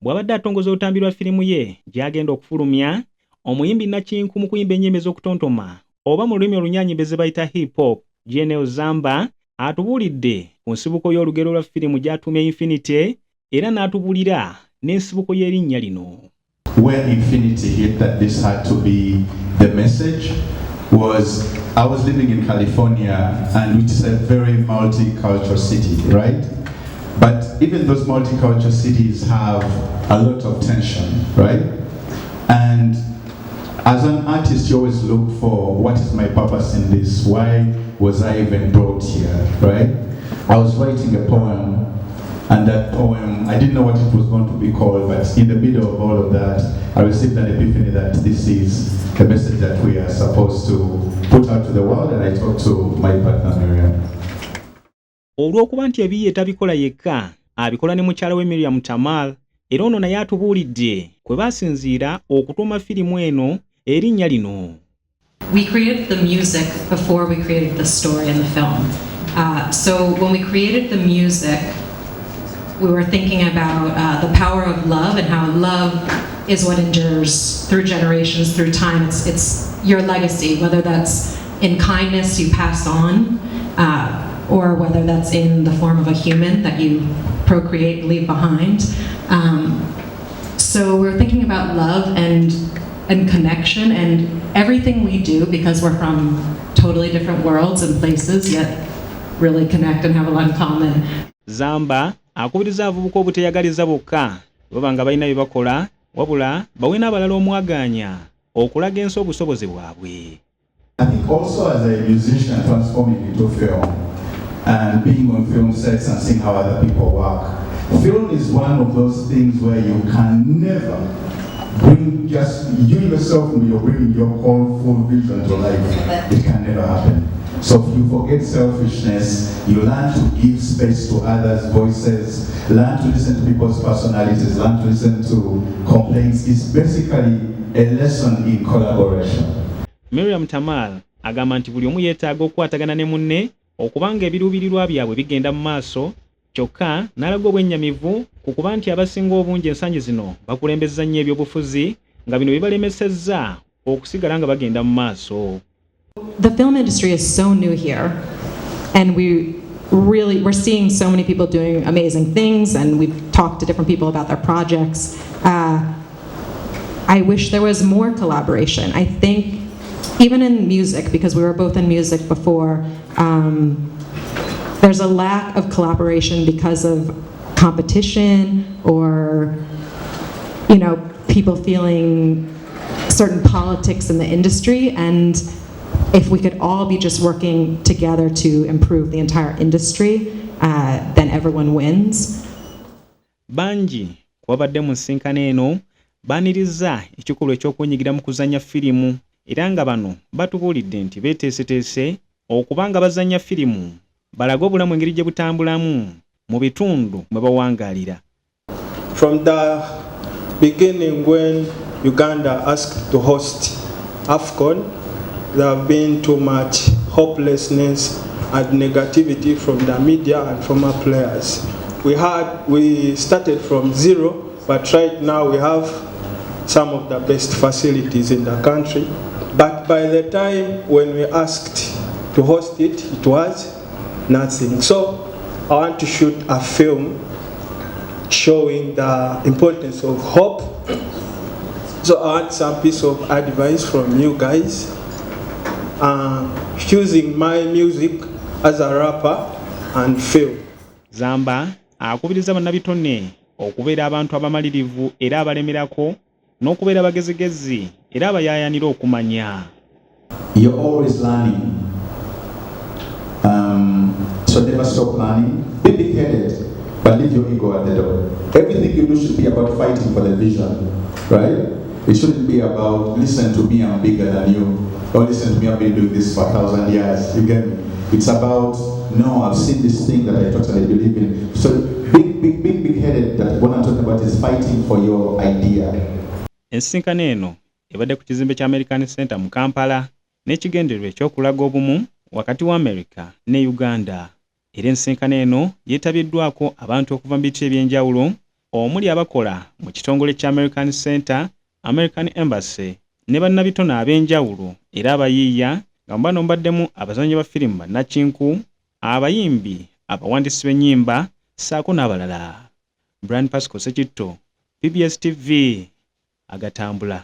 bw'abadde atongoza olutambi lwa firimu ye gy'agenda okufulumya, omuyimbi Nakinku mu kuyimba ennyimba ez'okutontoma oba mu lulimi olunyaanyimbe ze bayita hip hop GNL Zamba atubuulidde ku nsibuko y'olugero lwa firimu gy'atuumye Infinity era n'atubuulira n'ensibuko y'erinnya lino. Where Infinity hit that this had to be the message was I was living in California, and which is a very multicultural city, right? But even those multicultural cities have a lot of tension, right? And as an artist, you always look for what is my purpose in this? Why was I even brought here, right? I was writing a poem, and that poem, I didn't know what it was going to be called, but in the middle of all of that, I received an epiphany that this is a message that we are supposed to put out to the world, and I talked to my partner Miriam. Olw'okuba nti ebiye tabikola yekka, abikola ne mukyalawe Miriam Tamar, era ono naye atubuulidde kwe baasinziira okutuuma firimu eno erinnya lino. We created the music before we created the story in the film. So when we created the music, we were thinking about the power of love and how love is what endures through generations, through time. It's your legacy, whether that's in kindness you pass on, or whether that's in the form of a human that you procreate and leave behind. So we're thinking about love and connection and everything we do, because we're from totally different worlds and places, yet really connect and have a lot in common. Zamba akubiriza abavubuka obuteyagaliza bokka baba nga balina bye bakola wabula bawe n'abalala omwaganya okulaga ensi obusobozi bwabwe. I think also as a musician transforming into film and being on film sets and seeing how other people work, film is one of those things where you can never bring just you yourself when you're bringing your whole full vision to life. It can never happen. So if you forget selfishness, you learn to give space to others' voices, learn to listen to people's personalities, learn to listen to complaints. It's basically a lesson in collaboration. Miriam Tamar agamba nti buli omu yeetaaga okukwatagana ne munne okubanga ebiruubirirwa byabwe bigenda mu maaso, kyokka n'alaga obwennyamivu ku kuba nti abasinga obungi ensangi zino bakulembeza nnyo ebyobufuzi nga bino bibalemesezza okusigala nga bagenda mu maaso. The film industry is so new here, and we're seeing so many people doing amazing things, and we've talked to different people about their projects. I wish there was more collaboration. I think even in music, because we were both in music before, there's a lack of collaboration because of competition or, people feeling certain politics in the industry. And if we could all be just working together to improve the entire industry, then everyone wins. Banji kwabadde mu nsinkano eno baaniriza ekikolwa eky'okwenyigira mu kuzannya firimu era nga bano batubuulidde nti beeteeseteese okubanga bazannya firimu balaga obulamu engeri gye butambulamu mu bitundu mwe bawangaalira. From the beginning, when Uganda asked to host AFCON, there have been too much hopelessness and negativity from the media and from our players. We started from zero, but right now we have some of the best facilities in the country. But by the time when we asked to host it, it was nothing. So I want to shoot a film showing the importance of hope. So I want some piece of advice from you guys. Choosing my music as a rapper and film. Zamba akubiriza banabitone okubeera abantu abamalirivu era abalemerako n'okubeera bagezigezi era abayaayanira okumanya. You're always learning. So never stop learning. Be big-headed, but leave your ego at the door. Everything you do should be about fighting for the vision, right? It shouldn't be about, listen to me, I'm bigger than you. Or listen to me, I've been doing this for 1,000 years. You get me? It's about, no, I've seen this thing that I totally believe in. So big-headed, that what I'm talking about is fighting for your idea. Ensinkano eno ebadde ku kizimbe kya American Center mu Kampala n'ekigendererwa eky'okulaga obumu wakati wa America ne Uganda. Era ensinkano eno yeetabiddwako abantu okuva mu bice ebyenjawulo omuli abakola mu kitongole kya American Center, American Embassy ne banabitone ab'enjawulo era abayiiya nga mbano mbaddemu abazannyi ba firimu bannakinku, abayimbi, abawandiisi b'ennyimba ssaako n'abalala. Brian Pascal Sekitto, PBS TV, agatambula.